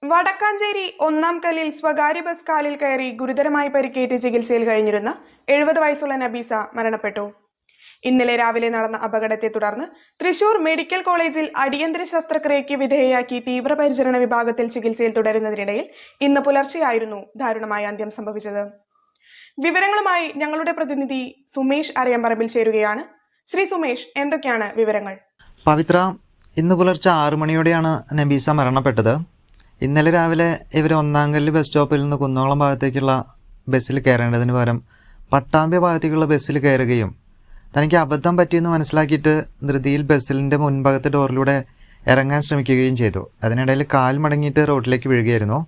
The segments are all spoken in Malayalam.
വടക്കാഞ്ചേരി ഒന്നാം കല്ലിൽ സ്വകാര്യ ബസ് കാലിൽ കയറി ഗുരുതരമായി പരിക്കേറ്റ് ചികിത്സയിൽ കഴിഞ്ഞിരുന്ന 70 വയസ്സുള്ള നബീസ മരണപ്പെട്ടു. ഇന്നലെ രാവിലെ നടന്ന അപകടത്തെ തുടർന്ന് തൃശൂർ മെഡിക്കൽ കോളേജിൽ അടിയന്തര ശസ്ത്രക്രിയയ്ക്ക് വിധേയയാക്കി തീവ്രപരിചരണ വിഭാഗത്തിൽ ചികിത്സയിൽ തുടരുന്നതിനിടയിൽ ഇന്ന് പുലർച്ചെയായിരുന്നു ദാരുണമായ അന്ത്യം സംഭവിച്ചത്. വിവരങ്ങളുമായി ഞങ്ങളുടെ പ്രതിനിധി സുമേഷ് അറിയമ്പറമ്പിൽ ചേരുകയാണ്. ശ്രീ സുമേഷ്, എന്തൊക്കെയാണ് വിവരങ്ങൾ? പവിത്ര, ഇന്ന് പുലർച്ചെ 6 മണിയോടെയാണ് നബീസ മരണപ്പെട്ടത്. ഇന്നലെ രാവിലെ ഇവർ ഒന്നാംകല്ല് ബസ് സ്റ്റോപ്പിൽ നിന്ന് കുന്നോളം ഭാഗത്തേക്കുള്ള ബസ്സിൽ കയറേണ്ടതിന് പകരം പട്ടാമ്പി ഭാഗത്തേക്കുള്ള ബസ്സിൽ കയറുകയും തനിക്ക് അബദ്ധം പറ്റിയെന്ന് മനസ്സിലാക്കിയിട്ട് ധൃതിയിൽ ബസ്സിൻ്റെ മുൻഭാഗത്തെ ഡോറിലൂടെ ഇറങ്ങാൻ ശ്രമിക്കുകയും ചെയ്തു. അതിനിടയിൽ കാൽ മടങ്ങിയിട്ട് റോഡിലേക്ക് വീഴുകയായിരുന്നു.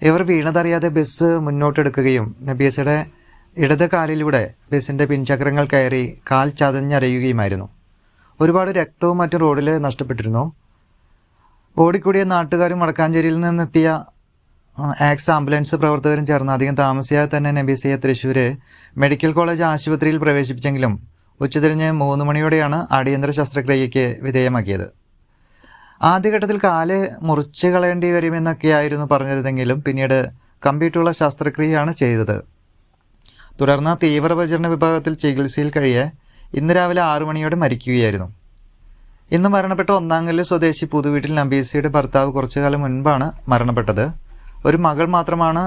ഇവർ വീണതറിയാതെ ബസ് മുന്നോട്ടെടുക്കുകയും നബീസയുടെ ഇടത് കാലിലൂടെ ബസ്സിൻ്റെ പിൻചക്രങ്ങൾ കയറി കാൽ ചതഞ്ഞരയുകയുമായിരുന്നു. ഒരുപാട് രക്തവും മറ്റും റോഡിൽ നഷ്ടപ്പെട്ടിരുന്നു. ഓടിക്കൂടിയ നാട്ടുകാരും വടക്കാഞ്ചേരിയിൽ നിന്നെത്തിയ ആക്സ് ആംബുലൻസ് പ്രവർത്തകരും ചേർന്ന് അധികം താമസിയാതെ തന്നെ നബീസയെ തൃശ്ശൂർ മെഡിക്കൽ കോളേജ് ആശുപത്രിയിൽ പ്രവേശിപ്പിച്ചെങ്കിലും ഉച്ചതിരിഞ്ഞ് 3 മണിയോടെയാണ് അടിയന്തര ശസ്ത്രക്രിയയ്ക്ക് വിധേയമാക്കിയത്. ആദ്യഘട്ടത്തിൽ കാല് മുറിച്ച് കളയേണ്ടി വരുമെന്നൊക്കെയായിരുന്നു പറഞ്ഞിരുന്നെങ്കിലും പിന്നീട് കമ്പിയിട്ടുള്ള ശസ്ത്രക്രിയയാണ് ചെയ്തത്. തുടർന്ന് തീവ്രപരിചരണ വിഭാഗത്തിൽ ചികിത്സയിൽ കഴിയെ ഇന്ന് രാവിലെ 6 മണിയോടെ മരിക്കുകയായിരുന്നു. ഇന്ന് മരണപ്പെട്ട ഒന്നാംകല്ല് സ്വദേശി പുതുവീട്ടിൽ നബീസയുടെ ഭർത്താവ് കുറച്ചു കാലം മുൻപാണ് മരണപ്പെട്ടത്. ഒരു മകൾ മാത്രമാണ്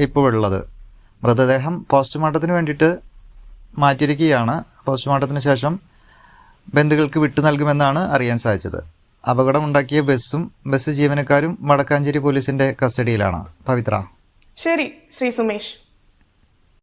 ഇപ്പോൾ ഉള്ളത്. മൃതദേഹം പോസ്റ്റ്മോർട്ടത്തിന് വേണ്ടിയിട്ട് മാറ്റിയിരിക്കുകയാണ്. പോസ്റ്റ്മോർട്ടത്തിന് ശേഷം ബന്ധുക്കൾക്ക് വിട്ടു നൽകുമെന്നാണ് അറിയാൻ സാധിച്ചത്. അപകടമുണ്ടാക്കിയ ബസ് ജീവനക്കാരും വടക്കാഞ്ചേരി പോലീസിന്റെ കസ്റ്റഡിയിലാണ്. പവിത്ര. ശരി ശ്രീ സുമേഷ്.